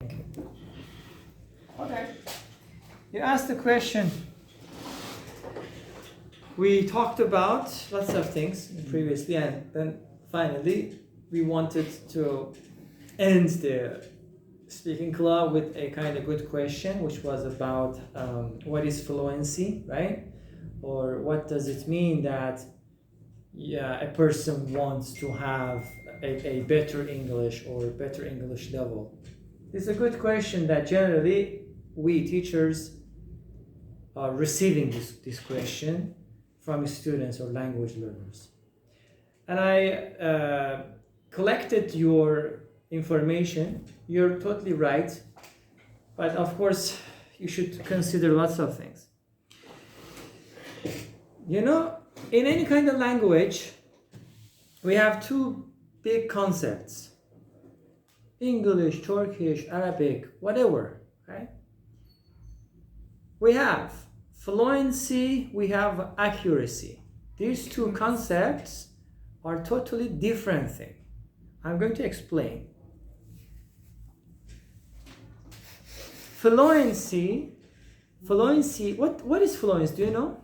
Okay. You asked the question. We talked about lots of things previously, and then finally we wanted to end the speaking club with a kind of good question, which was about what is fluency, right? Or what does it mean that a person wants to have a better English or better English level? It's a good question that generally we teachers are receiving this question from students or language learners. And I collected your information. You're totally right. But of course, you should consider lots of things. You know, in any kind of language, we have two big concepts. English, Turkish, Arabic, whatever, right? We have fluency, we have accuracy. These two concepts are totally different things. I'm going to explain. Fluency, what is fluency? Do you know?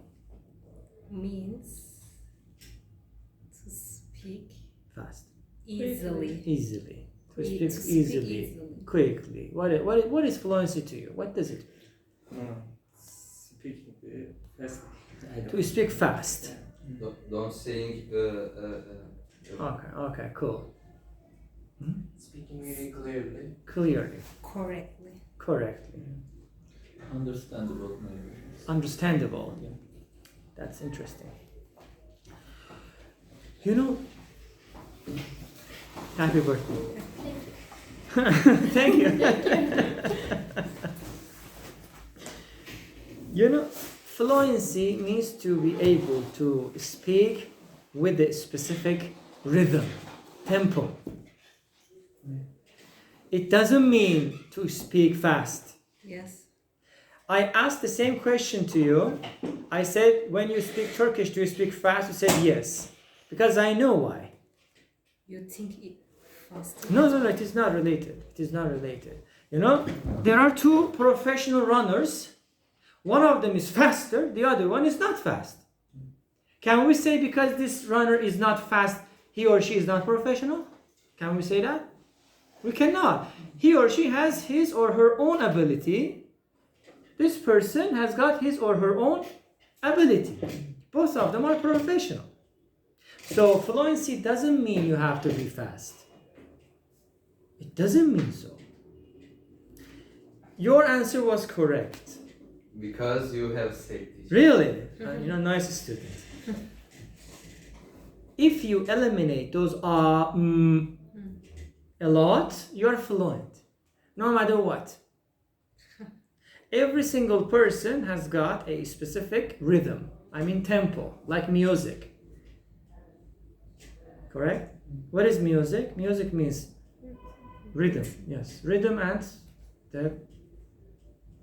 Means to speak Fast. easily. Easily. To To speak speak easily, easily. quickly. What is fluency to you? What does it mean? Speaking fast. To speak fast. Don't saying Okay, cool. Speaking very clearly. Clearly, correctly. Understandable maybe. Understandable. Yeah. That's interesting. You know, happy birthday. Thank you. You know, fluency means to be able to speak with a specific rhythm, tempo. It doesn't mean to speak fast. Yes. I asked the same question to you. I said, when you speak Turkish, do you speak fast? You said yes. Because I know why. You think it fast? No, it is not related. It is not related. You know, there are two professional runners. One of them is faster, the other one is not fast. Can we say because this runner is not fast, he or she is not professional? Can we say that? We cannot. He or she has his or her own ability. This person has got his or her own ability. Both of them are professional. So fluency doesn't mean you have to be fast. It doesn't mean so. Your answer was correct. because you have said this. Really? Nice student. If you eliminate those a lot, you're fluent. No matter what. Every single person has got a specific rhythm. tempo, like music. Correct? What is music? Music means rhythm. Yes, rhythm and the...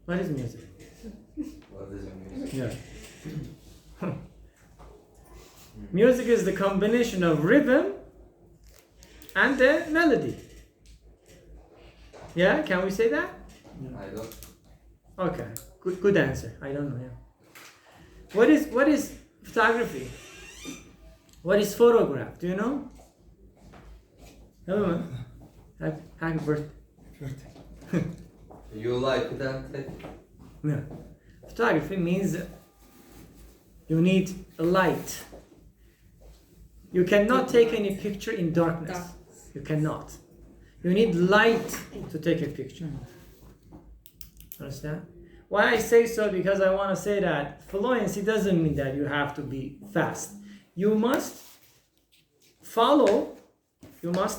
What is music? What is it mean? Yeah. Music is the combination of rhythm and the melody. Yeah, can we say that? I don't. Okay, good answer. I don't know. Yeah. What is photography? What is photograph? Do you know? Hello, man. Happy birthday. You like that? Yeah. Photography means you need a light. You cannot take any picture in darkness. You cannot. You need light to take a picture. Understand? Why I say so? Because I want to say that fluency doesn't mean that you have to be fast. You must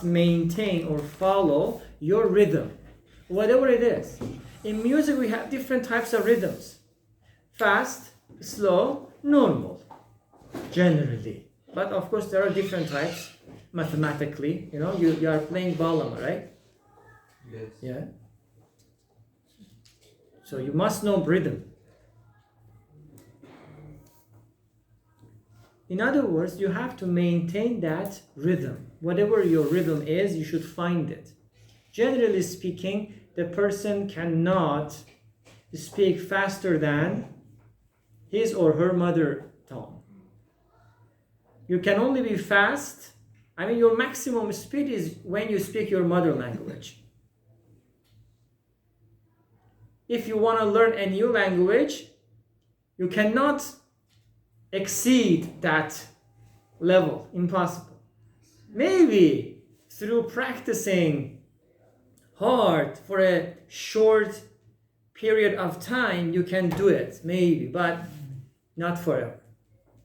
maintain or follow your rhythm, whatever it is. In music, we have different types of rhythms. Fast, slow, normal, generally. But of course, there are different types mathematically. You are playing bağlama, right? Yes. Yeah. So you must know rhythm. In other words, you have to maintain that rhythm. Whatever your rhythm is, you should find it. Generally speaking, the person cannot speak faster than his or her mother tongue. You can only be fast. I mean, your maximum speed is when you speak your mother language. If you want to learn a new language, you cannot exceed that level. Impossible. Maybe through practicing hard for a short period of time, you can do it, maybe, but not forever.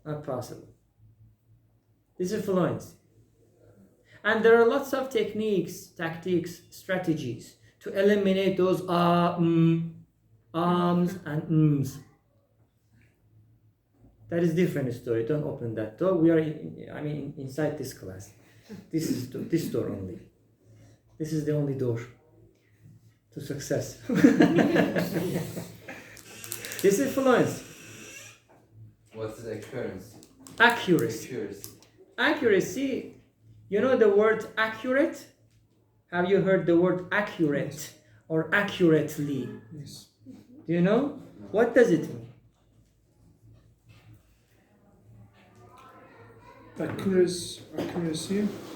Not possible. This is fluency. And there are lots of techniques, tactics, strategies to eliminate those ums and ums. That is different story. Don't open that door. We are, inside this class. This is this door only. This is the only door to success. This is fluency. What is accuracy? Accuracy. Accuracy. You know the word accurate? Have you heard the word accurate or accurately? Yes. Do you know? What does it mean? Accuracy.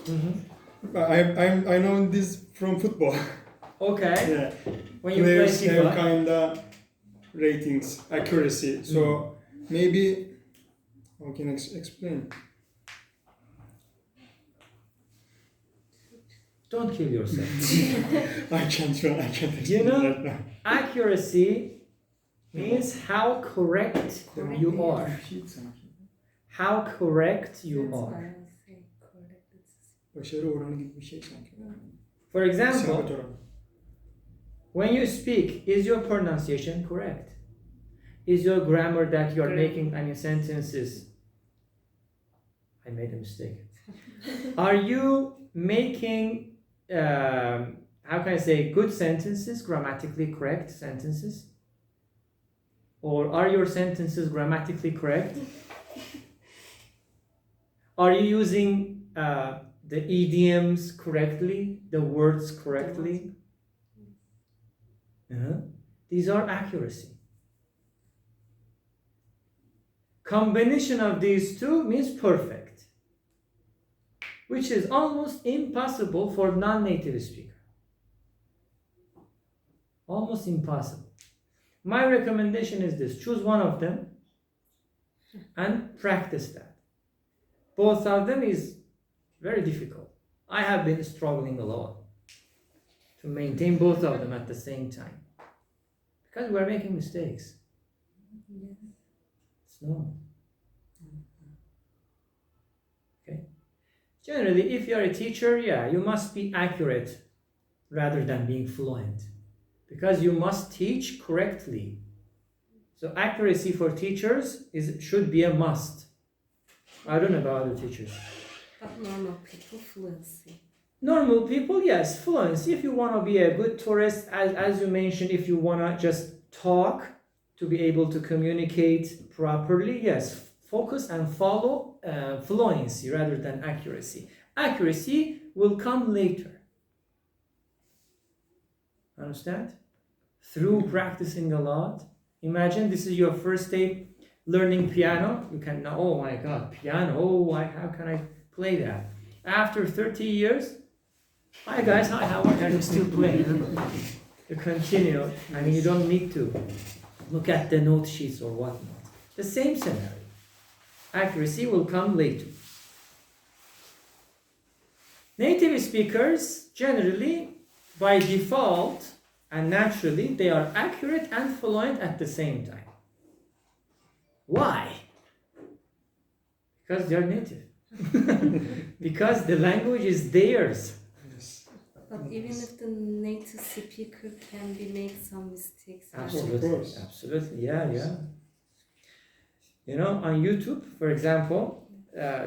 Mm-hmm. I know this from football. Okay. Yeah. When you play Players have FIFA. kinda ratings, accuracy. So maybe how can I explain? Don't kill yourself. I can't explain You know, right now. accuracy means how correct you are. How correct you That's why are. I say correct. Başarı oranı gibi bir şey sanki. For example, İsabet oranı. when you speak, is your pronunciation correct? Is your grammar that you're making any sentences? I made a mistake. Are you making, how can I say, good sentences, grammatically correct sentences? Or are your sentences grammatically correct? Are you using the idioms correctly, the words correctly? These are accuracy. Combination of these two means perfect, which is almost impossible for non-native speaker. Almost impossible. My recommendation is this: choose one of them and practice that. Both of them is very difficult. I have been struggling a lot to maintain both of them at the same time because we're making mistakes. Yes. It's normal. Okay. Generally, if you're a teacher, you must be accurate rather than being fluent because you must teach correctly. So accuracy for teachers should be a must. I don't know about other teachers. But normal people, fluency. Normal people, yes, fluency. If you want to be a good tourist, as you mentioned, if you want to just talk to be able to communicate properly, yes, focus and follow fluency rather than accuracy. Accuracy will come later. Understand? Through practicing a lot. Imagine this is your first day learning piano. You can now, oh my God, piano, how can I play that? After 30 years, hi guys, how are you still playing? You continue, you don't need to look at the note sheets or whatnot. The same scenario. Accuracy will come later. Native speakers, generally, by default and naturally, they are accurate and fluent at the same time. Why? Because they are native. Because the language is theirs. Yes. But even if the native speaker can be make some mistakes. Absolutely, course. absolutely, yeah. You know, on YouTube, for example,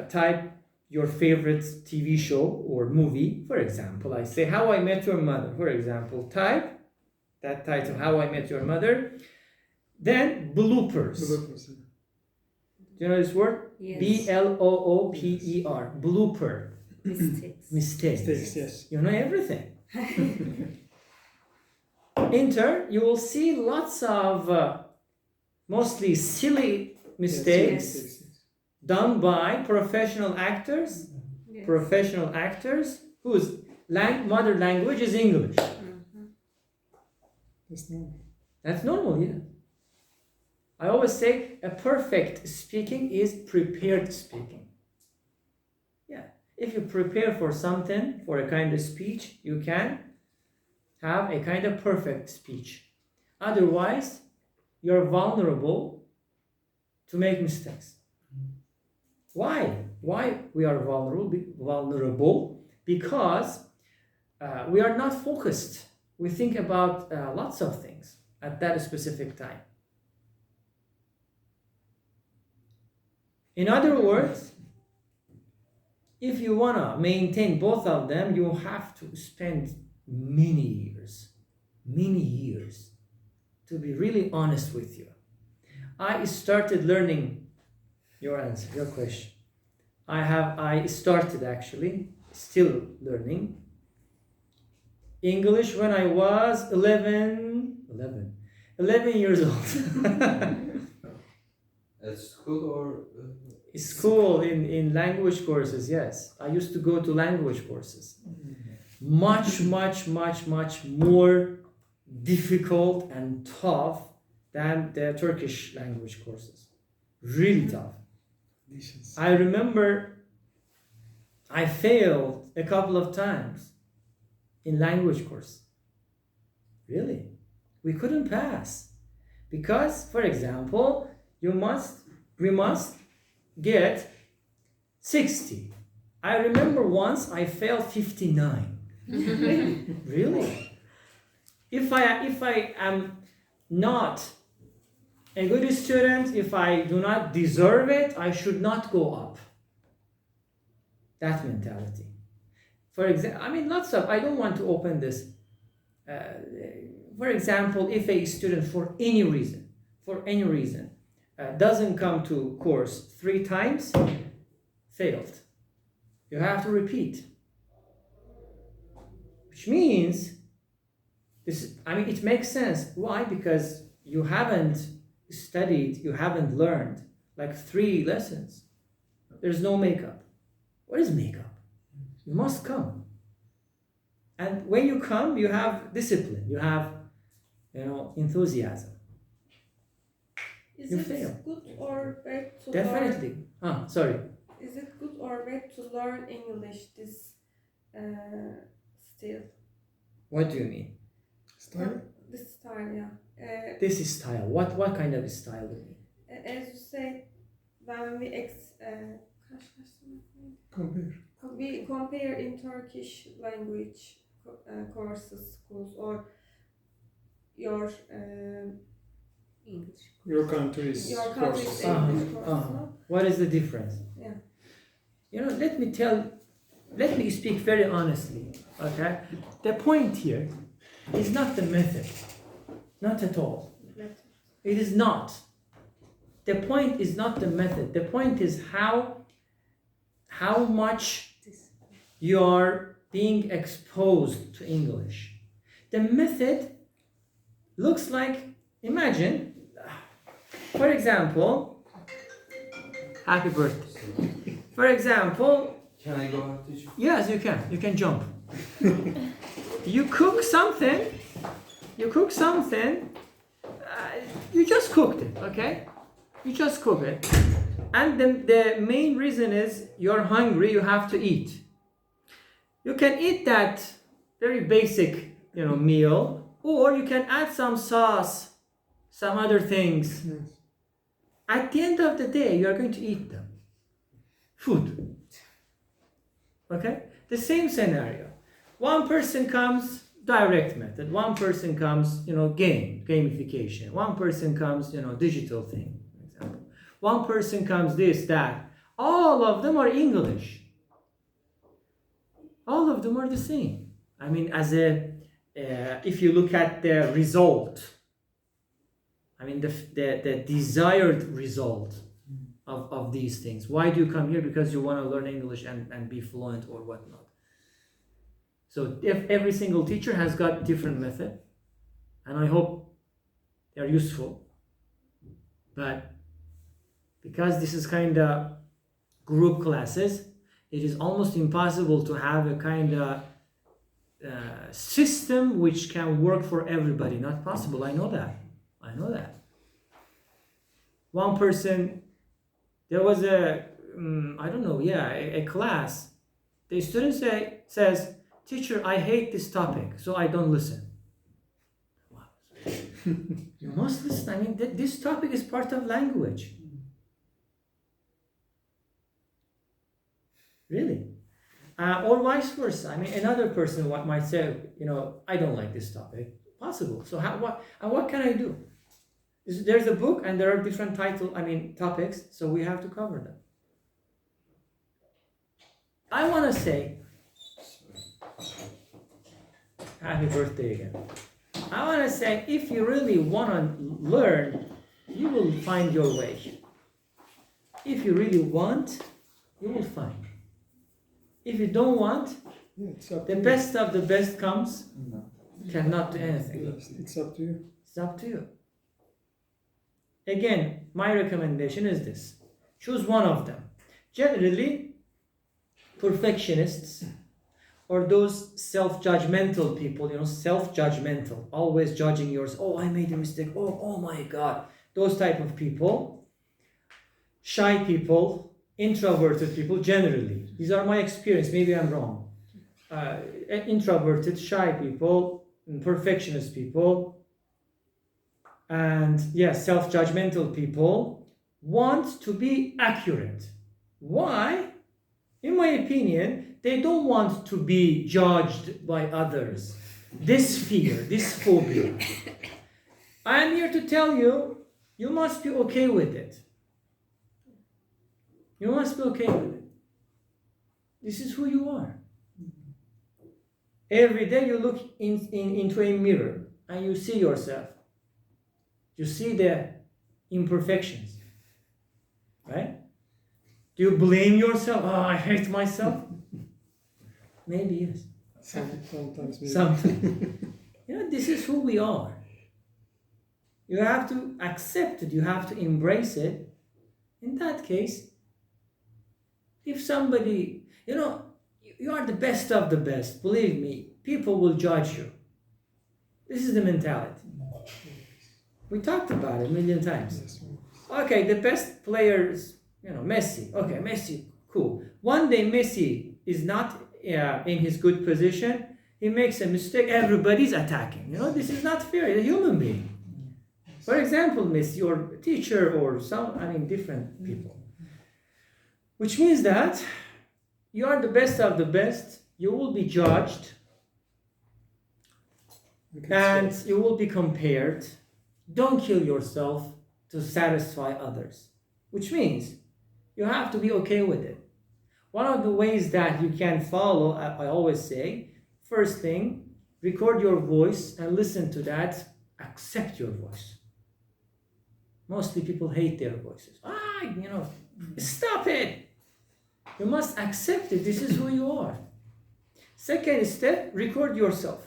type your favorite TV show or movie. For example, I say How I Met Your Mother. For example, type that title, How I Met Your Mother. Then bloopers. Do you know this word? Yes. B-L-O-O-P-E-R. Blooper. Mistakes. Mistakes. Mistakes, yes. You know everything. intern, you will see lots of mostly silly mistakes Yes. done by professional actors. Yes. Professional actors whose mother language is English. Mhm. That's normal. That's normal, yeah. I always say a perfect speaking is prepared speaking. Yeah. If you prepare for something, for a kind of speech, you can have a kind of perfect speech. Otherwise, you're vulnerable to make mistakes. Why? Why we are vulnerable? Because we are not focused. We think about lots of things at that specific time. In other words, if you want to maintain both of them, you have to spend many years, to be really honest with you. I started learning your answer, your question. I started actually, still learning English when I was 11 years old. At school or School in language courses, yes. I used to go to language courses. Much more difficult and tough than the Turkish language courses. Really tough. Conditions. I remember I failed a couple of times in language course. Really? We couldn't pass. Because, for example, we must get 60. I remember once I failed 59. Really? If I am not a good student, if I do not deserve it, I should not go up. That mentality. For example, I mean, lots of, I don't want to open this. For example, if a student for any reason, doesn't come to course 3 times, failed. You have to repeat. Which means, it makes sense. Why? Because you haven't studied, you haven't learned like 3 lessons. There's no makeup. What is makeup? You must come. And when you come, you have discipline, you have, enthusiasm. Is You it fail. good or bad to Definitely. Sorry. learn? Is it good or bad to learn English this still? What do you mean? Style? This style, yeah. This is style. What kind of style do you mean? As you say, when Compare. we compare in Turkish language courses, schools, or your English. Your country's Your country's course. English course, no? What is the difference? Yeah. Let me speak very honestly, okay? The point here is not the method, not at all. It is not. The point is not the method. The point is how much you are being exposed to English. The method looks like, imagine, for example, happy birthday. For example, can I go out teacher? yes, you can. You can jump. You cook something. You just cooked it, okay? You just cook it. And the main reason is you're hungry, you have to eat. You can eat that very basic, meal, or you can add some sauce, some other things. Yes. At the end of the day, you are going to eat them. Food. Okay? The same scenario. One person comes direct method. One person comes, gamification. One person comes, digital thing, for example. One person comes this, that. All of them are English. All of them are the same. I mean, if you look at the result, the desired result of these things. Why do you come here? Because you want to learn English and be fluent or whatnot. So if every single teacher has got different method, and I hope they're useful. But because this is kind of group classes, it is almost impossible to have a kind of system which can work for everybody. Not possible. I know that. One person, there was a a class. The student says, "Teacher, I hate this topic, so I don't listen." Wow. You must listen. I mean, this topic is part of language. Really. Or vice versa. I mean, another person might say, I don't like this topic. Possible. So what can I do? There's a book and there are different topics, so we have to cover them. I want to say, happy birthday again. I want to say, if you really want to learn, you will find your way. If you really want, you will find. If you don't want, the best of the best comes, cannot do anything. Yes, it's up to you. It's up to you. Again, my recommendation is this. Choose one of them. Generally, perfectionists or those self-judgmental people, self-judgmental, always judging yours. Oh, I made a mistake. Oh my God. Those type of people. Shy people, introverted people, generally. These are my experience. Maybe I'm wrong. Introverted, shy people, perfectionist people, and self-judgmental people want to be accurate. Why? In my opinion, they don't want to be judged by others. This fear, this phobia. I am here to tell you, you must be okay with it. You must be okay with it. This is who you are. Every day you look into a mirror and you see yourself. You see the imperfections. Right? Do you blame yourself? Oh, I hate myself. Maybe yes. Sometimes. Maybe. Sometimes. This is who we are. You have to accept it. You have to embrace it. In that case, if somebody, you are the best of the best, believe me, people will judge you. This is the mentality. We talked about it a million times. Yes. Okay, the best player is, Messi. Okay, Messi, cool. One day Messi is not in his good position. He makes a mistake. Everybody's attacking. This is not fair. He's a human being. For example, Messi or teacher or different people. Which means that you are the best of the best. You will be judged. And you will be compared. Don't kill yourself to satisfy others. Which means you have to be okay with it. One of the ways that you can follow, I always say, first thing, record your voice and listen to that. Accept your voice. Mostly people hate their voices. Stop it. You must accept it. This is who you are. Second step, record yourself.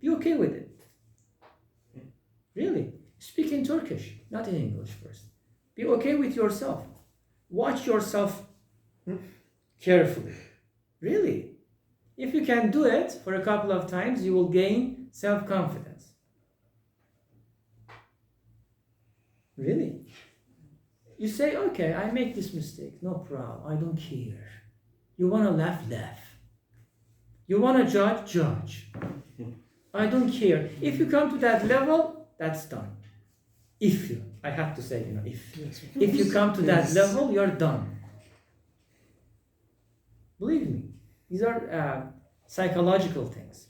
Be okay with it. Really. Speak in Turkish, not in English first. Be okay with yourself. Watch yourself carefully. Really. If you can do it for a couple of times, you will gain self-confidence. Really. You say, okay, I make this mistake. No problem. I don't care. You want to laugh? You want to judge. I don't care. If you come to that level, that's done. I have to say, if. Yes. If you come to that level, you're done. Believe me, these are psychological things.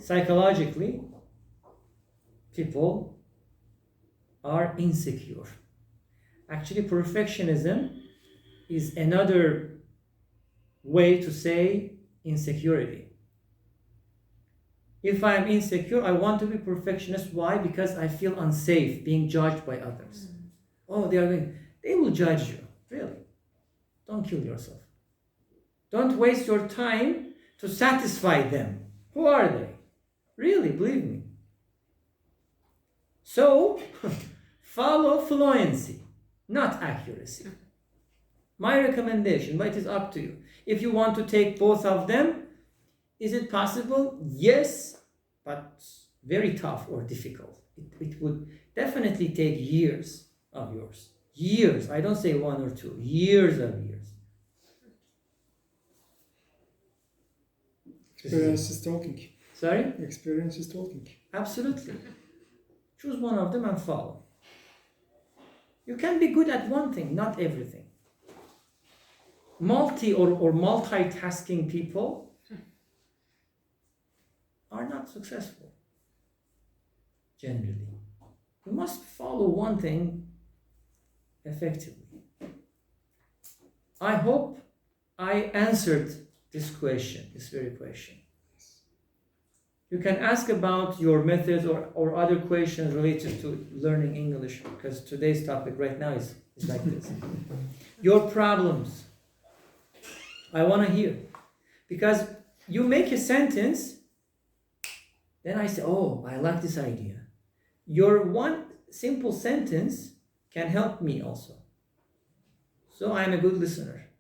Psychologically, people are insecure. Actually, perfectionism is another way to say insecurity. If I'm insecure, I want to be perfectionist. Why? Because I feel unsafe being judged by others. Oh, they will judge you. Really. Don't kill yourself. Don't waste your time to satisfy them. Who are they? Really, believe me. So, follow fluency, not accuracy. My recommendation, but it is up to you. If you want to take both of them, is it possible? Yes, but very tough or difficult. It would definitely take years of yours. Years. I don't say 1 or 2. Years of years. Experience is talking. Sorry? Experience is talking. Absolutely. Choose one of them and follow. You can be good at one thing, not everything. Multi or multitasking people are not successful, generally. You must follow one thing effectively. I hope I answered this question, this very question. You can ask about your methods or other questions related to learning English, because today's topic right now is like this. Your problems, I want to hear. Because you make a sentence, then I say, oh, I like this idea. Your one simple sentence can help me also. So I'm a good listener.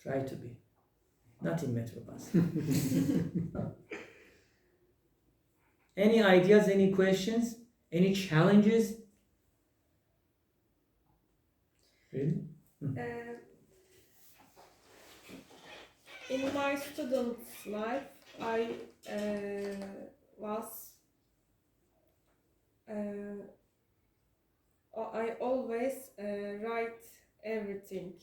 Try to be. Not in Metrobus. Any ideas, any questions, any challenges? Really? In my student life, I always write everything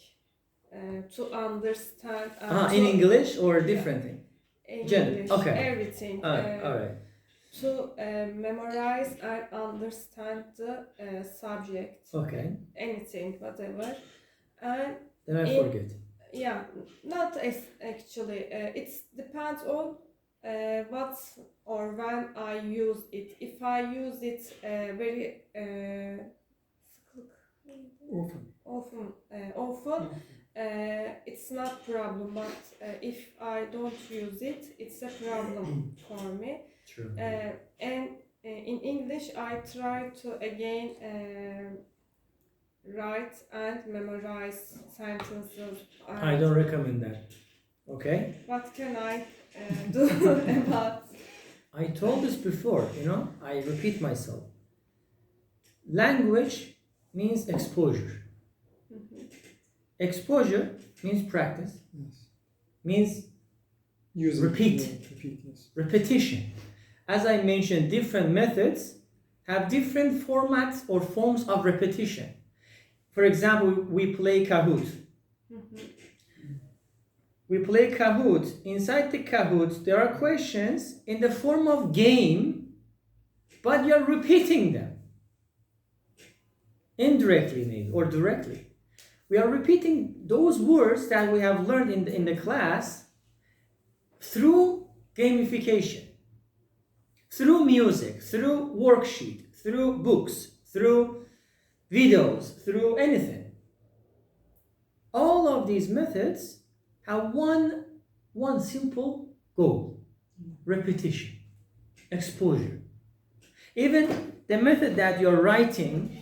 to understand. In English or a different thing? In General, English, okay. everything. All right. To memorize and understand the subject. Okay. Anything, whatever. And Then I forget. yeah, not actually. It depends on what or when I use it. If I use it very often, it's not problem. But if I don't use it, it's a problem for me. True. And in English, I try to again write and memorize sentences. I don't recommend that. Okay? What can I do about? I told this before, I repeat myself. Language means exposure. Exposure means practice. Yes. Means Use repeat. Yes. Repetition. As I mentioned, different methods have different formats or forms of repetition. For example, we play Kahoot. We play Kahoot. Inside the Kahoot, there are questions in the form of game, but you're repeating them. Indirectly, maybe, or directly. We are repeating those words that we have learned in the class through gamification, through music, through worksheet, through books, through videos, through anything. All of these methods have one simple goal: repetition, exposure. Even the method that you're writing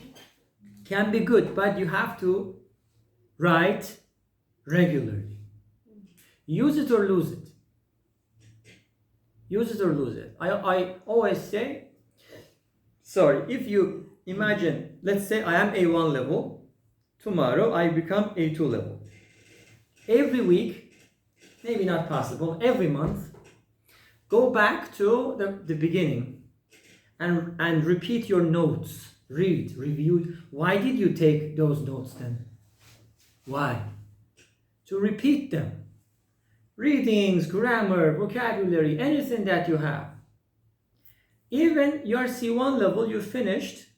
can be good, but you have to write regularly. Use it or lose it. Use it or lose it. I always say, if you imagine, let's say I am A1 level, tomorrow I become A2 level. Every week, maybe not possible, every month, go back to the beginning and repeat your notes. Read, review. Why did you take those notes then? Why? To repeat them. Readings, grammar, vocabulary, anything that you have. Even your C1 level, you finished,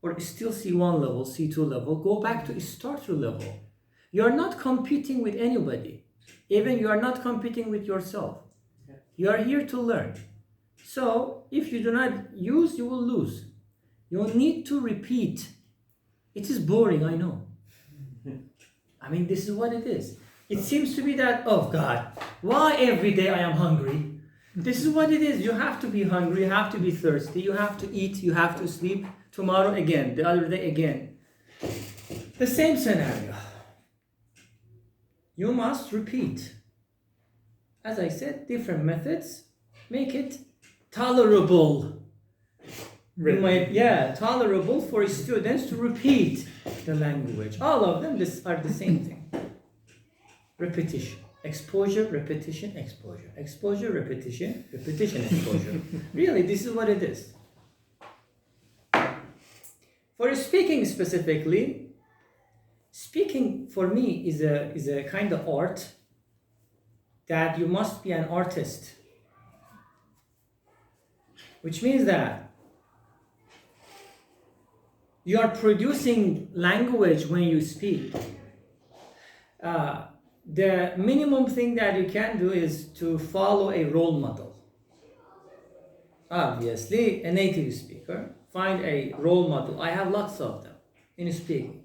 or still C1 level, C2 level, go back to starter level. You are not competing with anybody. Even you are not competing with yourself. You are here to learn. So, if you do not use, you will lose. You need to repeat. It is boring, I know. I mean, this is what it is. It seems to be that, oh God, why every day I am hungry? This is what it is. You have to be hungry, you have to be thirsty, you have to eat, you have to sleep. Tomorrow again, the other day again. The same scenario. You must repeat. As I said, different methods make it tolerable. Tolerable for students to repeat the language. All of them are the same thing. Repetition. Exposure, repetition, exposure. Exposure, repetition, repetition, exposure. Really, this is what it is. For speaking specifically, speaking for me is a kind of art that you must be an artist. Which means that you are producing language when you speak. The minimum thing that you can do is to follow a role model. Obviously, a native speaker, find a role model. I have lots of them in speaking.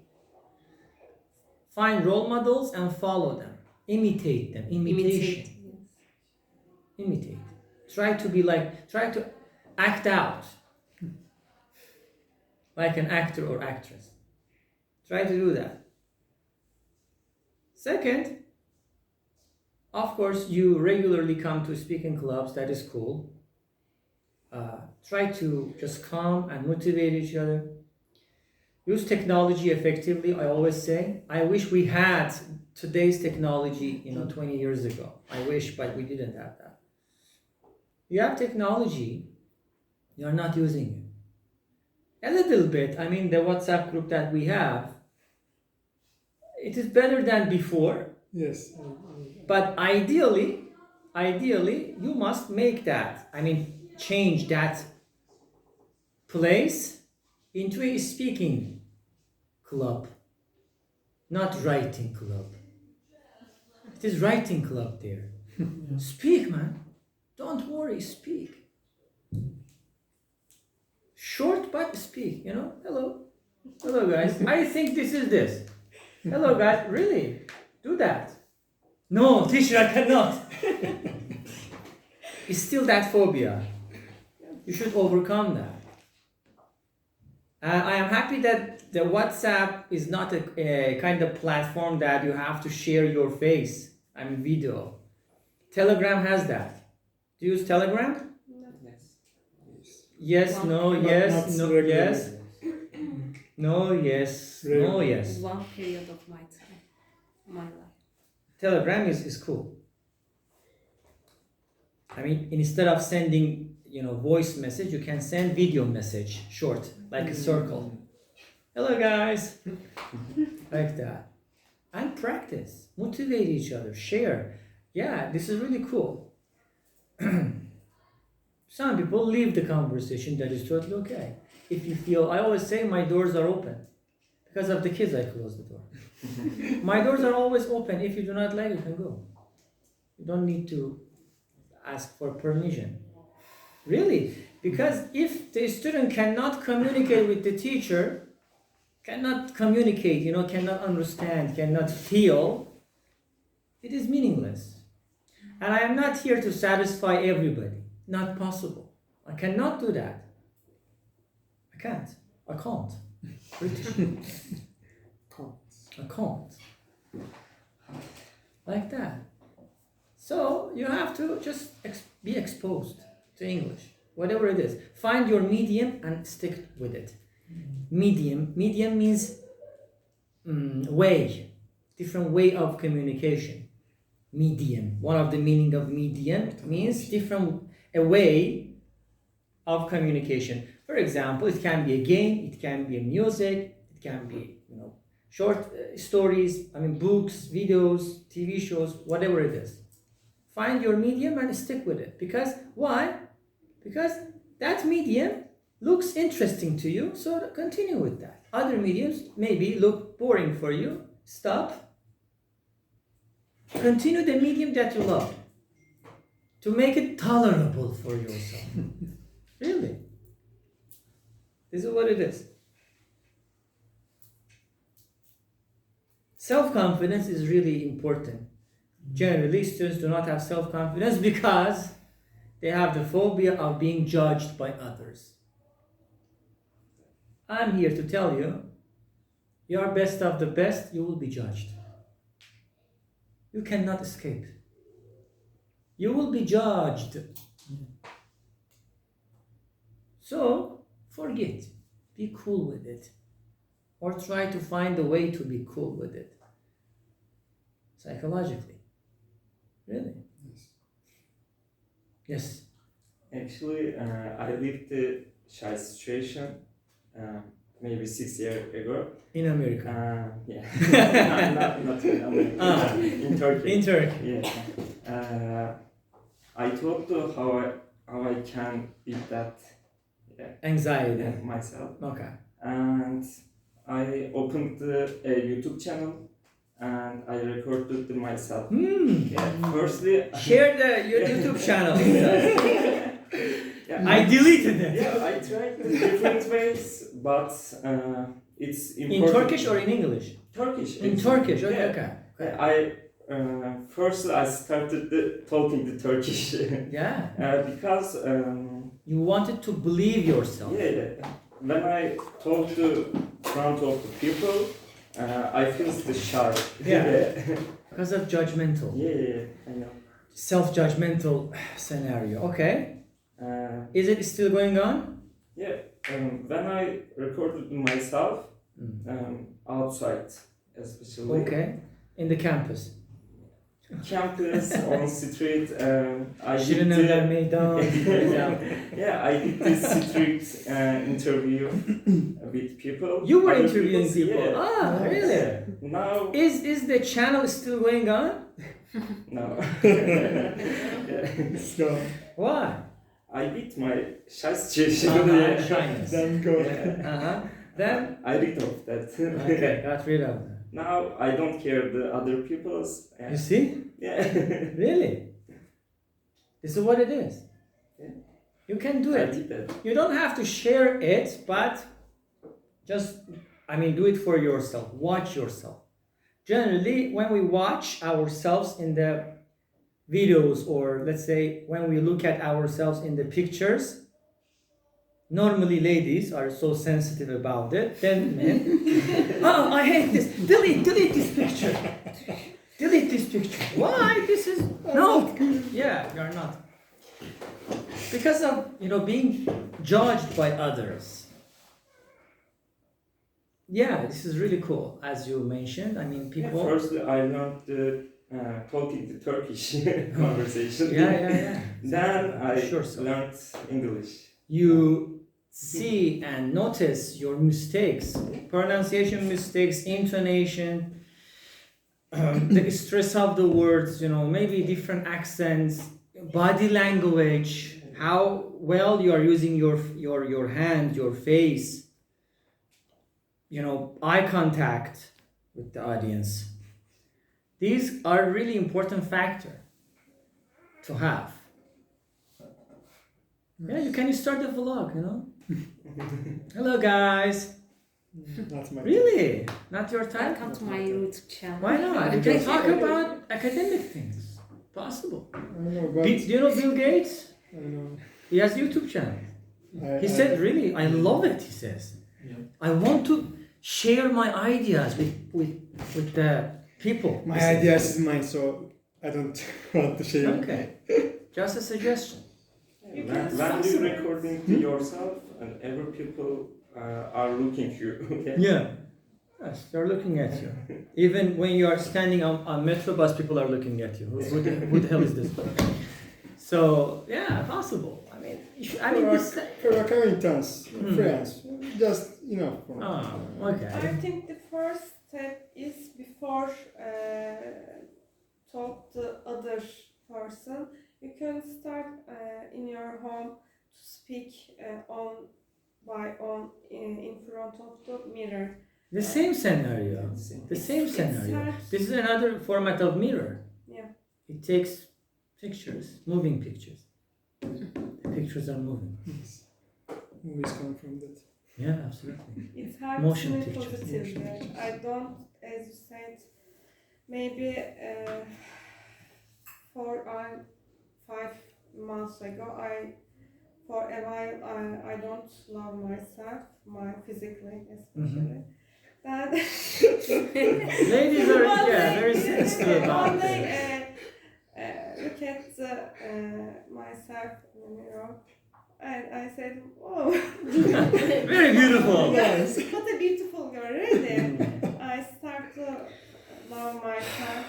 Find role models and follow them. Imitate them. Imitation. Imitate. Try to act out like an actor or actress. Try to do that. Second, of course, you regularly come to speaking clubs. That is cool. Try to just calm and motivate each other. Use technology effectively. I always say, I wish we had today's technology, 20 years ago. I wish, but we didn't have that. You have technology, you're not using it. A little bit. I mean, the WhatsApp group that we have, it is better than before. Yes. But ideally, you must make that. Change that place into a speaking club, not writing club. It is writing club there. Speak, man. Don't worry, speak. Short, but speak, Hello. Hello, guys. I think this is this. Hello, guys. Really? Do that. No, teacher, I cannot. It's still that phobia. You should overcome that. I am happy that the WhatsApp is not a kind of platform that you have to share your face. Video. Telegram has that. Do you use Telegram? Yes, no, yes, no, yes. No, yes, no, yes. One period of my time, my life. Telegram is cool. Instead of sending, voice message, you can send video message, short, like a circle. Hello, guys. Like that. And practice. Motivate each other. Share. Yeah, this is really cool. Some people leave the conversation. That is totally okay. If you feel, I always say my doors are open. Because of the kids, I close the door. My doors are always open. If you do not like, you can go. You don't need to ask for permission. Really? Because if the student cannot communicate with the teacher, cannot communicate, cannot understand, cannot feel, it is meaningless. And I am not here to satisfy everybody. Not possible. I cannot do that. I can't. I can't. British. I can't. Like that. So you have to just be exposed to English, whatever it is. Find your medium and stick with it. Medium means way, different way of communication. Medium. One of the meaning of medium means a way of communication. For example, it can be a game, it can be music, it can be short stories, books, videos, TV shows, whatever it is. Find your medium and stick with it. Because why? Because that medium looks interesting to you, so continue with that. Other mediums maybe look boring for you. Stop. Continue the medium that you love to make it tolerable for yourself. Really. This is what it is. Self-confidence is really important. Generally, students do not have self-confidence because They have the phobia of being judged by others. I'm here to tell you, you are best of the best, you will be judged. You cannot escape. You will be judged. So, forget. Be cool with it. Or try to find a way to be cool with it. Psychologically. Really? Yes. Yes. Actually, I lived the shy situation maybe 6 years ago. In America. Yeah. not in America. Ah. In Turkey. In Turkey. Yeah. I thought to how I can beat that Anxiety. myself. Okay. And I opened a YouTube channel and I recorded myself. Yeah, firstly, Share your YouTube channel. yeah, I deleted it. yeah, I tried the different ways, but it's In important. Turkish or in English? Turkish. In it's- Turkish. Okay. yeah. Okay. I first I started talking the Turkish Yeah. because You wanted to believe yourself. yeah, when I talk to front of the people, I feel the shy. Yeah. Because of judgmental. Yeah, I know. Self-judgmental scenario. Okay. Is it still going on? Yeah, when I recorded myself outside, especially Okay. In the campus. campus on street, I did Şirinevler meydan. yeah, I did this street interview with people. You were Other interviewing people's- people. Yeah. Ah, really? Now, Is the channel still going on? no. Yeah. Let's go. Why? I beat my shy situation. Shyness. Then go. Uh-huh. Then I rid of that. okay, got rid of that. Now I don't care the other people's. You see? Yeah. Really? This is what it is. Yeah. You can do I it. did that. You don't have to share it, but just, do it for yourself. Watch yourself. Generally, when we watch ourselves in the videos, or let's say when we look at ourselves in the pictures, normally ladies are so sensitive about it, then men, oh, I hate this, delete this picture. Delete this picture. Why? This is, no. Yeah, you're not. Because of, being judged by others. Yeah, this is really cool, as you mentioned. People. Yeah, first, I learned the talking the Turkish conversation. Yeah. Then I Sure, so. learned English. You see and notice your mistakes, pronunciation mistakes, intonation, the stress of the words, maybe different accents, body language, how well you are using your hand, your face, eye contact with the audience. These are really important factor to have. Yeah, you can start the vlog, Hello guys. That's my Really? Not your type? Welcome to my YouTube channel. Why not? You can talk about academic things. Possible. I know, but Do you know Bill Gates? I know. He has a YouTube channel. He I said, really, I love it, he says. Yeah. I want to share my ideas with the people. my He says. ideas is mine, so I don't want to share. Okay. Just a suggestion. When you recording to yourself, and every people are looking at you. Okay? Yeah. Yes, they're looking at you. Even when you are standing on metro bus, people are looking at you. Who the hell is this? So, yeah, possible. This... For acquaintance, Hmm. friends, just for- Oh, okay. I think the first step is before talk the other person. You can start in your home to speak in front of the mirror. The same scenario. The same scenario. hard. This is another format of mirror. Yeah. It takes pictures, moving pictures. The pictures are moving. Yes. Always come from that. Yeah, absolutely. It's hard Motion to be pictures. positive. Motion I don't, as you said, maybe 4 or 5 months ago, for a while I don't love myself, physically especially. Then Ladies are one day- very sensitive about one day, this. look at myself in the mirror, and I said, "Oh, Very beautiful. yes, what a beautiful girl, really." I start to love myself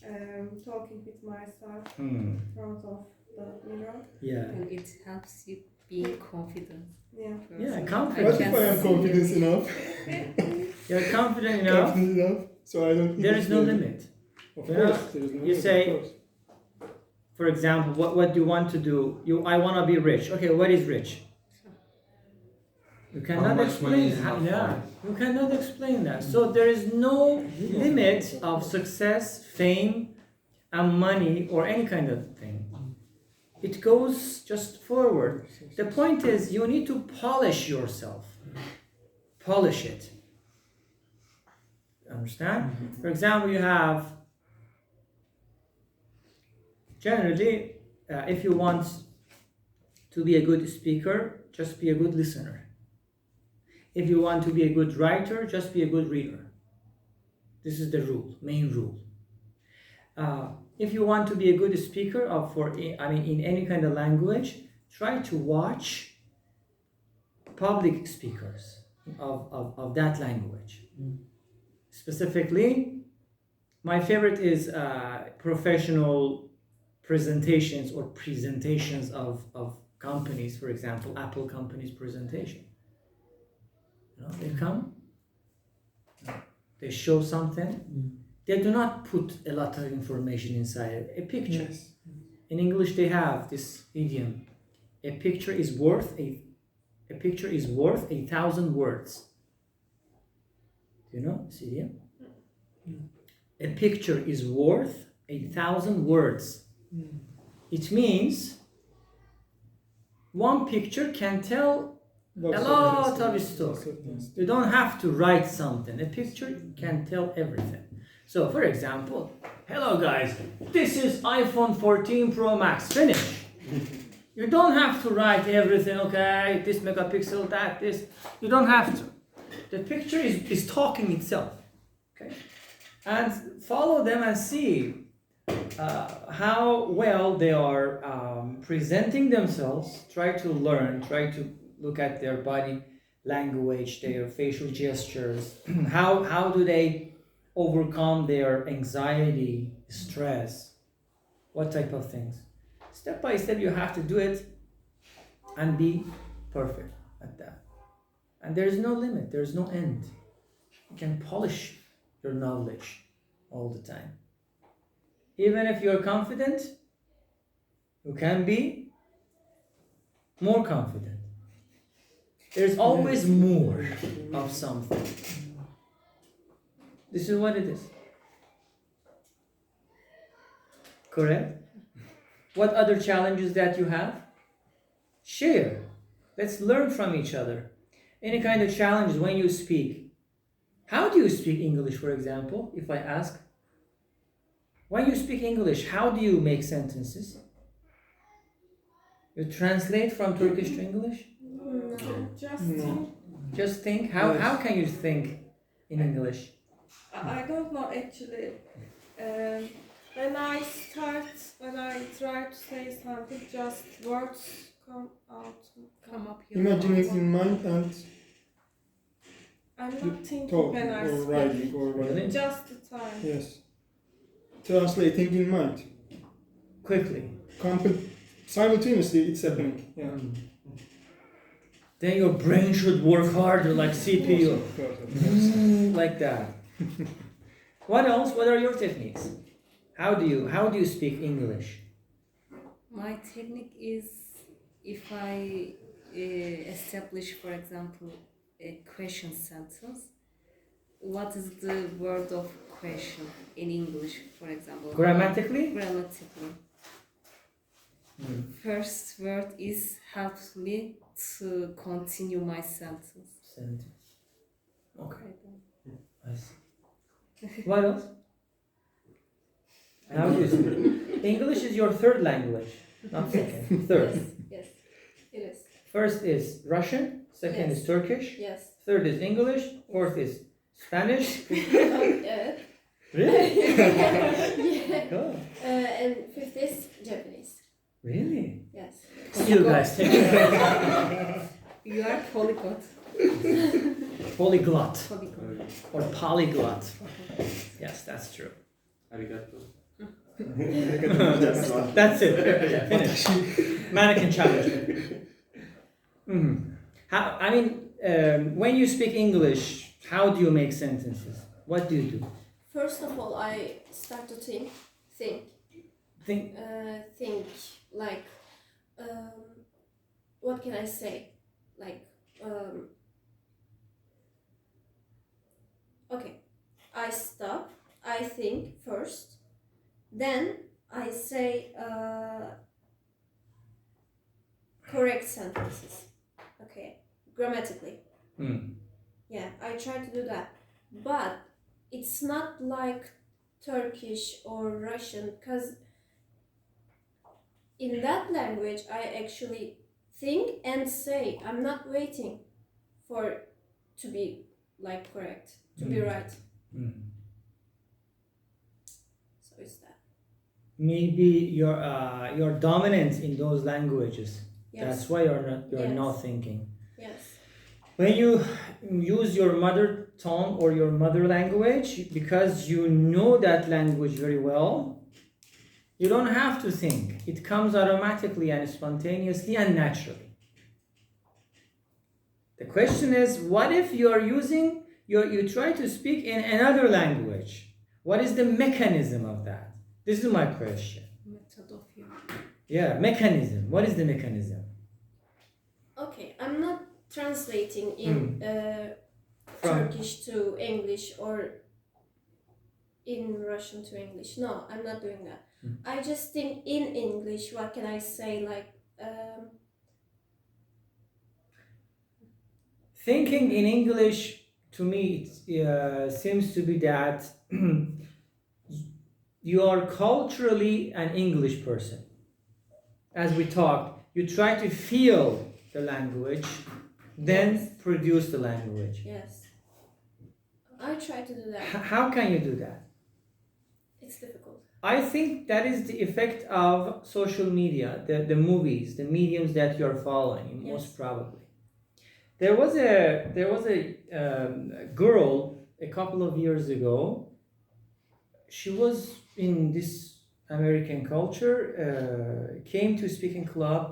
and talking with myself in front of the mirror. Yeah. And it helps you being confident. Yeah. Yeah, I confident. What if I am can see confident it. enough? You're confident enough. Confident enough, so I don't. There is no need to- limit. Of You course, know, there is no you limit, say- of course. For example, what do you want to do? I want to be rich. Okay, what is rich? You cannot much money explain. is enough Yeah, for you cannot explain that. So there is no limit of success, fame, and money, or any kind of thing. It goes just forward. The point is, you need to polish yourself. Polish it. Understand? For example, you have generally, if you want to be a good speaker, just be a good listener. If you want to be a good writer, just be a good reader. This is the rule, main rule. If you want to be a good speaker in any kind of language, try to watch public speakers of that language. Specifically, my favorite is professional presentations or presentations of companies, for example, Apple company's presentation. You know, they come, they show something, they do not put a lot of information inside a picture. Yes. In English, they have this idiom: a picture is worth a picture is worth 1,000 words. Do you know this idiom? A picture is worth 1,000 words. It means one picture can tell Lots a lot things, of lots story. things. You don't have to write something. A picture can tell everything. So, for example, hello guys, this is iPhone 14 Pro Max. Finish. You don't have to write everything, okay, this megapixel, this. You don't have to. The picture is talking itself. Okay? And follow them and see how well they are presenting themselves. Try to learn, try to look at their body language, their facial gestures. How do they overcome their anxiety, stress? What type of things? Step by step, you have to do it and be perfect at that. And there is no limit, there is no end. You can polish your knowledge all the time. Even if you're confident, you can be more confident. There's always more of something. This is what it is. Correct? What other challenges that you have? Share. Let's learn from each other. Any kind of challenges when you speak. How do you speak English, for example, if I ask? When you speak English, how do you make sentences? You translate from Turkish to English? Just No. Just think. How can you think in English? I don't know actually. When I try to say something, just words come out. Come up your Imagine it mouth. in mind and I'm not thinking talking when I or speak. writing or Really? whatever. Just the time. Yes. Translating in mind. Quickly. Simultaneously, it's happening. Yeah. Then your brain should work harder like CPU. Of course. Like that. What else? What are your techniques? How do you speak English? My technique is if I establish, for example, a question sentence. What is the word of question in English, for example? Grammatically? Grammatically. First word is helps me to continue my sentence. Sentence. Okay. I see. What else? How do you speak? English is your third language, not second. Third. Yes, it is. First is Russian, second Yes. is Turkish, Yes. third is English, fourth is Spanish. Yeah. Really? Yeah. Cool. And fifth is Japanese. Really? Yes. You guys take it. You are polyglot. Polyglot Polyglot. or polyglot. Yes, that's true. Arigato. that's, that's it. Yeah, finish. Mannequin challenge. How? I mean, when you speak English, how do you make sentences? What do you do? First of all, I start to think, Think. think like, what can I say? Like, okay, I stop, I think first, then I say correct sentences. Okay, grammatically. Hmm. Yeah, I try to do that. But it's not like Turkish or Russian, because in that language I actually think and say. I'm not waiting for to be like correct, to be right. So it's that. Maybe you're dominant in those languages. Yes. That's why you're Yes. not thinking. Yes. When you use your mother tongue or your mother language, because you know that language very well, you don't have to think. It comes automatically and spontaneously and naturally. The question is, what if you are using, you try to speak in another language? What is the mechanism of that? This is my question. Method of your. Yeah, mechanism. What is the mechanism? Okay, I'm not translating in From- Turkish to English or in Russian to English. No, I'm not doing that. I just think in English, what can I say? Like, Thinking in English, to me, it seems to be that you are culturally an English person. As we talked, you try to feel the language, then Yes. produce the language. yes. I try to do that. How can you do that? It's difficult. I think that is the effect of social media, the movies, the mediums that you're following, most Yes. probably. There was a girl a couple of years ago. She was in this American culture, came to speaking club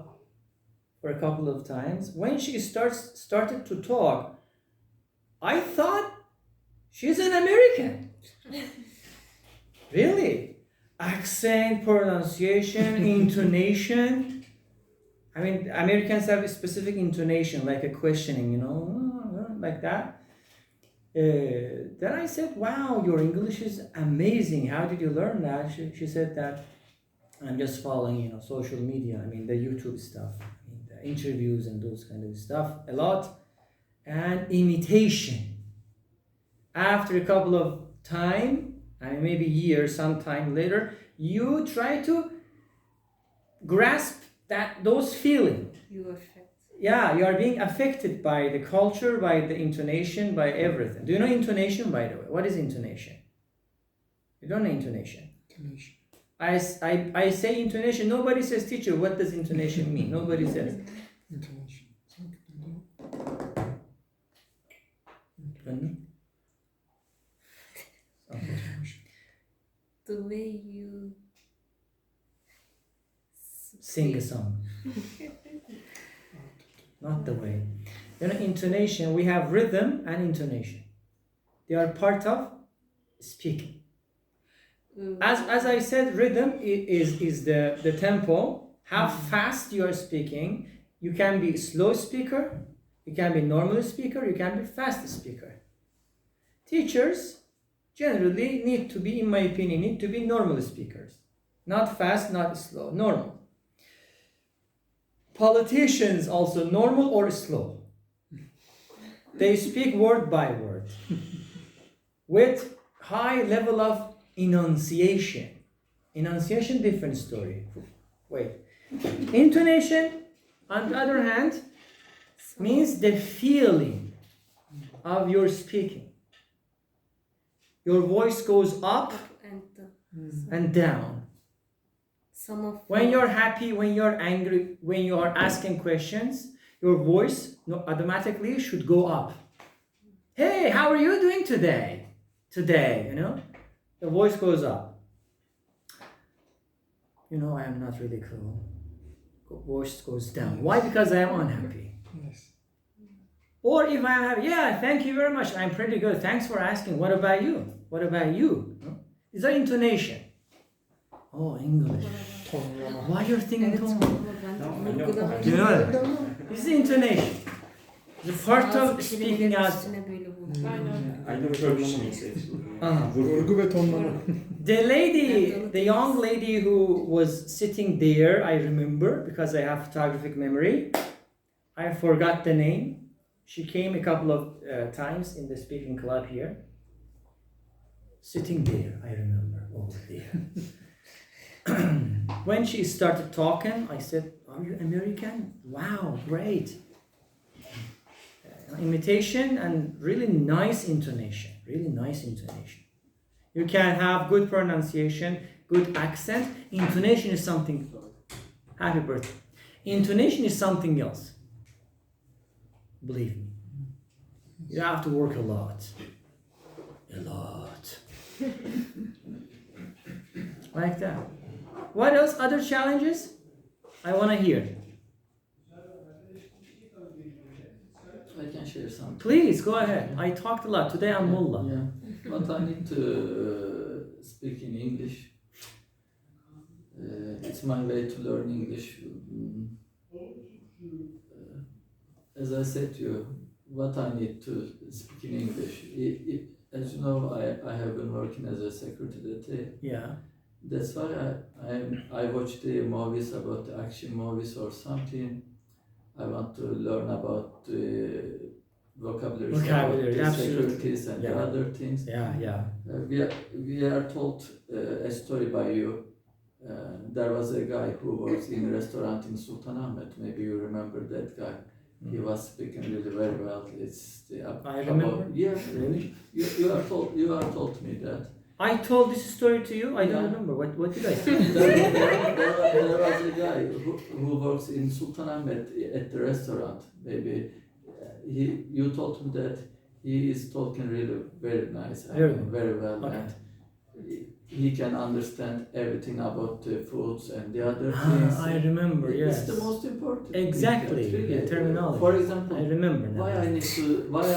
for a couple of times. When she started to talk, I thought she's an American. Really? Accent, pronunciation, intonation. I mean, Americans have a specific intonation, like a questioning, like that. Then I said, wow, your English is amazing. How did you learn that? She said that I'm just following, social media. I mean, the YouTube stuff, the interviews and those kind of stuff a lot. And imitation. After a couple of time, I mean, maybe years, sometime later, you try to grasp those feelings. You affect. Yeah, you are being affected by the culture, by the intonation, by everything. Do you know intonation, by the way? What is intonation? You don't know intonation. Intonation. I say intonation. Nobody says, teacher, what does intonation mean? Nobody says. Intonation. Okay. The way you Sing a song. Not the way. Intonation, we have rhythm and intonation. They are part of speaking. As I said, rhythm is the tempo, how fast you are speaking. You can be slow speaker, you can be normal speaker, you can be fast speaker. Teachers generally need to be, in my opinion, need to be normal speakers. Not fast, not slow, normal. Politicians also normal or slow. They speak word by word with high level of enunciation. Enunciation, different story. Wait. Intonation, on the other hand, means the feeling of your speaking. Your voice goes up and down. Some of When you're happy, when you're angry, when you are asking questions, your voice automatically should go up. Hey, how are you doing today? Today, the voice goes up. I am not really cool. Voice goes down. Why? Because I am unhappy. Yes. Or if I am happy, yeah, thank you very much. I'm pretty good. Thanks for asking. What about you? What about you? Is that intonation? Oh, English. Why you're thinking tone? You know that? This is intonation. The part of speaking out. I know Turkish actually. Vurgu ve tonlama. The young lady who was sitting there, I remember because I have photographic memory. I forgot the name. She came a couple of times in the speaking club here. Sitting there, I remember, over there. When she started talking, I said, "Are you American? Wow, great." Imitation and really nice intonation. Really nice intonation. You can have good pronunciation, good accent. Intonation is something. Happy birthday. Intonation is something else. Believe me. You have to work a lot. A lot. Like that. What else? Other challenges? I want to hear. I can share something. Please, go ahead. I talked a lot. Today I'm Mullah. Yeah, but I need to speak in English. It's my way to learn English. As I said to you, what I need to speak in English. As you know, I have been working as a secretary. Yeah. That's why I watch the movies about the action movies or something. I want to learn about the vocabularies, about the absolutely. securities and the other things. Yeah. We are told a story by you. There was a guy who works in a restaurant in Sultanahmet. Maybe you remember that guy. He was speaking really very well. I remember. Yeah, Really? You are told me that. I told this story to you. I don't Yeah. remember. What did I say? There was a guy who works in Sultanahmet at the restaurant. Maybe you told me that he is talking really very nice and very well, Okay. and he can understand everything about the foods and the other things. I remember. It's Yes. the most important thing, Exactly. really. The terminology. For example, I remember now. why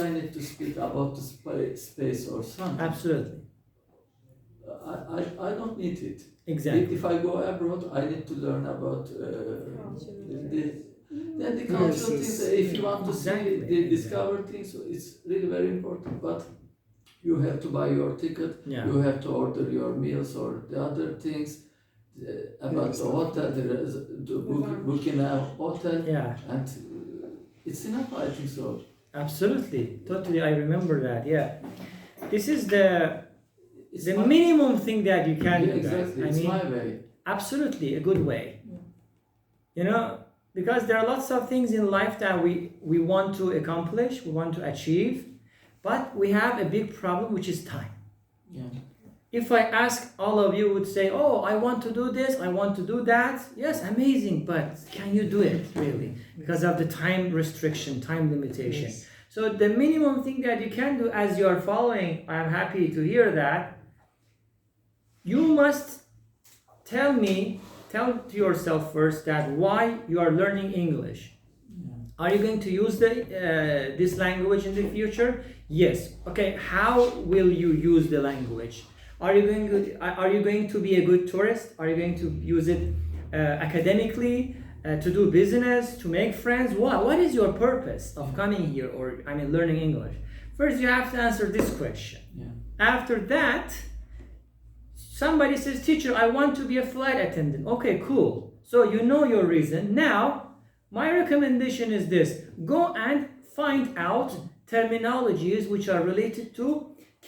I need to speak about the space or something. Absolutely. I don't need it. Exactly. If I go abroad, I need to learn about the cultural Yes, things. yes. If you want to Exactly, see, discover things, it's really very important. But you have to buy your ticket. Yeah. You have to order your meals or the other things about the hotel, booking a hotel, Yeah. and it's enough. I think so. Absolutely. Totally. I remember that. Yeah. This is the It's the my- minimum thing that you can Yeah, do. Guys. exactly. I It's mean, my way. absolutely a good way. Because there are lots of things in life that we want to accomplish, we want to achieve, but we have a big problem, which is time. Yeah. If I ask all of you would say, "Oh, I want to do this, I want to do that." Yes, amazing, but can you do it really? Because of the time restriction, time limitation. Yes. So the minimum thing that you can do as you are following, I'm happy to hear that, you must tell to yourself first that why you are learning English. Are you going to use this language in the future? Yes. Okay, how will you use the language? Are you going to be a good tourist? Are you going to use it academically, to do business, to make friends? What is your purpose of coming here or learning English? First, you have to answer this question. Yeah. After that, somebody says, "Teacher, I want to be a flight attendant." Okay, cool. So you know your reason. Now, my recommendation is this. Go and find out terminologies which are related to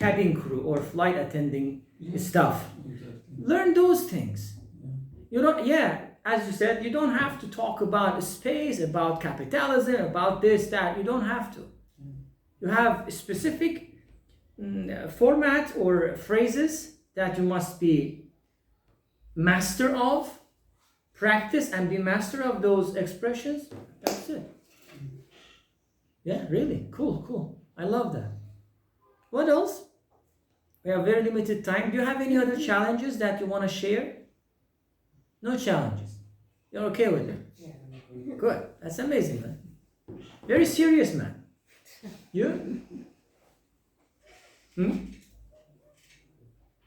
cabin crew or flight attending stuff. Learn those things. You don't, as you said, you don't have to talk about space, about capitalism, about this, that. You don't have to. You have a specific format or phrases that you must be master of, practice and be master of those expressions. That's it. Yeah, really. Cool. I love that. What else? We have very limited time. Do you have any other challenges that you want to share? No challenges. You're okay with it? Yeah. Good. That's amazing, man. Very serious, man. You?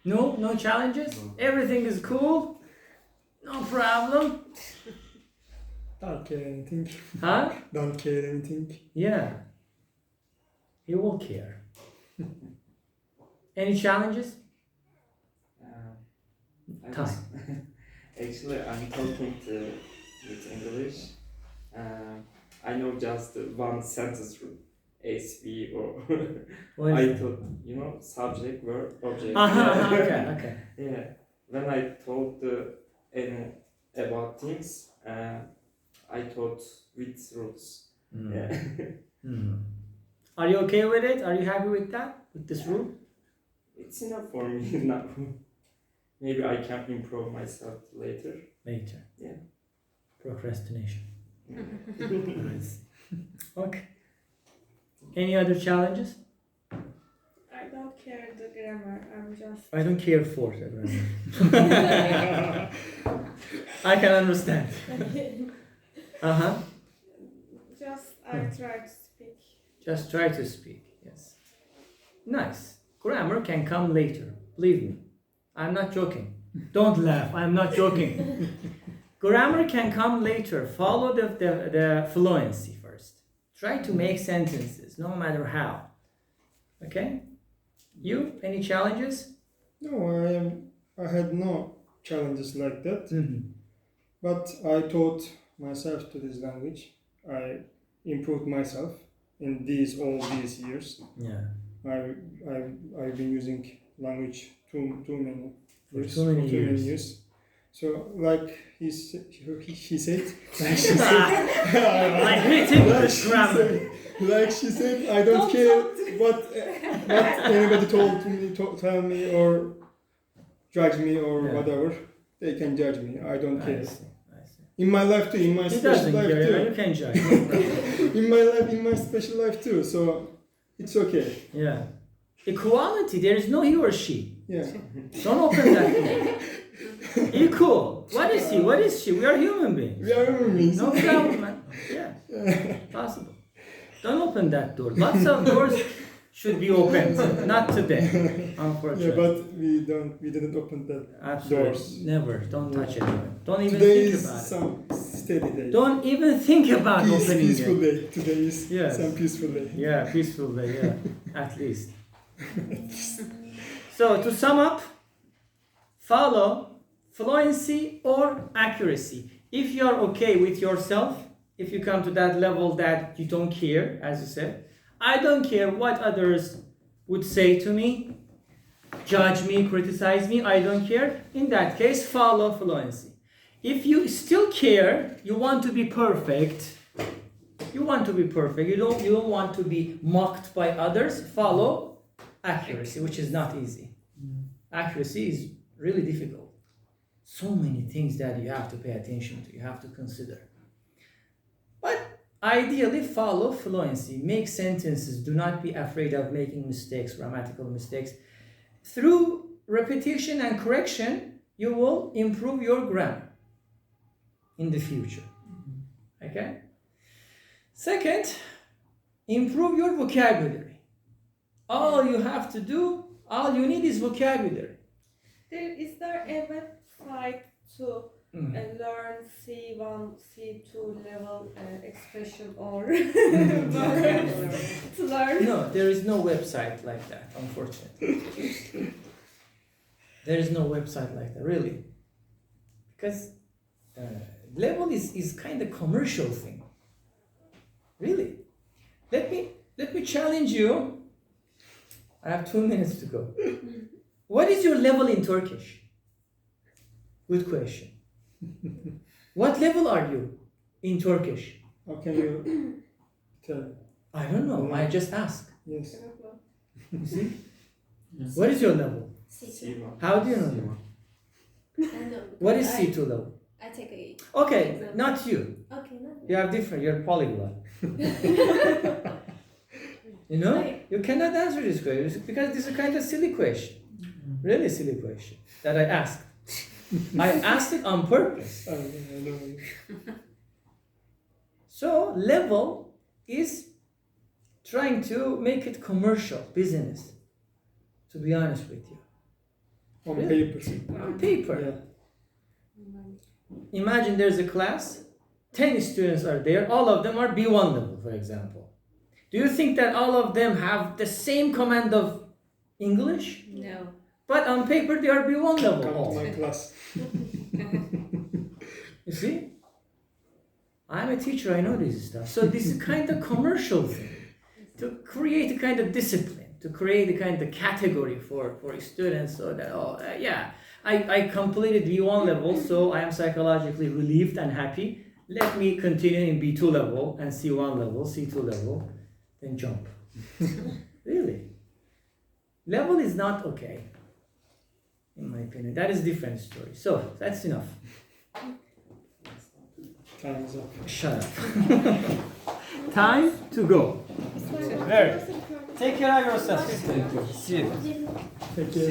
No challenges? Everything is cool? No problem? Don't care anything. Huh? Don't care anything. Yeah. He will care. Any challenges? I Time. was- Actually, I'm talking with English. I know just one sentence rule. SB or What is I it? thought, subject, verb, object. Okay. Yeah. When I told about things, I thought with rules. Yeah. Are you okay with it? Are you happy with that? With this rule? It's enough for me now. Maybe I can improve myself later. Later. Yeah. Procrastination. Nice. Okay. Any other challenges? I don't care the grammar. I'm just. I don't care for the grammar. I can understand. Just I try to speak. Just try to speak. Yes. Nice. Grammar can come later. Believe me. I'm not joking. Don't laugh. I'm not joking. Grammar can come later. Follow the fluency first. Try to make sentences, no matter how. Okay? You? Any challenges? No, I had no challenges like that. Mm-hmm. But I taught myself to this language. I improved myself in all these years. Yeah. I've been using language too many For years. too many years. So like he said, like she said, I hate English grammar. like she said, I don't care what anybody tell me or judge me or Yeah. whatever. They can judge me. I don't care. I see. In my life too, in my He special doesn't life care. You too. can judge. In my special life too. So it's okay. Yeah. Equality. There is no he or she. Yeah. Don't open that door. Equal. What is he? What is she? We are human beings. We are human beings. No problem, man. Yeah. Possible. Don't open that door. Lots of doors should be opened. Not today, unfortunately. Yeah, but we didn't open that. Absolutely. doors. Never. Don't touch it. Don't even Today think is about it. some steady day. Don't even think about opening Peaceful it. day. Today is Yes. some peaceful day. Yeah, peaceful day, yeah. At least. So to sum up, follow fluency or accuracy. If you're okay with yourself, if you come to that level that you don't care, as you said, I don't care what others would say to me, judge me, criticize me, I don't care. In that case, follow fluency. If you still care, you want to be perfect, you don't want to be mocked by others, follow accuracy, which is not easy. Accuracy is really difficult. So many things that you have to pay attention to, you have to consider. But ideally, follow fluency. Make sentences. Do not be afraid of making mistakes, grammatical mistakes. Through repetition and correction, you will improve your grammar in the future. Okay? Second, improve your vocabulary. All you need is vocabulary. Is there a website to learn C1, C2 level expression or to learn? No, there is no website like that, unfortunately. There is no website like that, really. Because level is kind of commercial thing. Really. Let me challenge you. I have 2 minutes to go. What is your level in Turkish? Good question. What level are you in Turkish? How can you tell? I don't know. I just ask. Yes. You see? Yes. What is your level? C1. How do you know? I know. What is I- C2 level? I take a. Okay, Example. not you. Okay, no. You are different. You're polyglot. You know? You cannot answer this question because this is a kind of silly question. Really silly question that I asked. I asked it on purpose. I know. So level is trying to make it commercial business. To be honest with you, On Really? paper. on paper. Yeah. Imagine there's a class, 10 students are there, all of them are B1 level, for example. Do you think that all of them have the same command of English? No. But on paper they are B1 level. Come to all. my class. You see? I'm a teacher, I know this stuff. So this is kind of commercial thing. To create a kind of discipline, to create a kind of category for students so that, I completed B1 level, so I am psychologically relieved and happy. Let me continue in B2 level and C1 level, C2 level, then jump. Really? Level is not okay, in my opinion. That is a different story. So, that's enough. Time is up. Shut up. Time to go. Very. Take care of yourself. Thank you. See you. Thank you.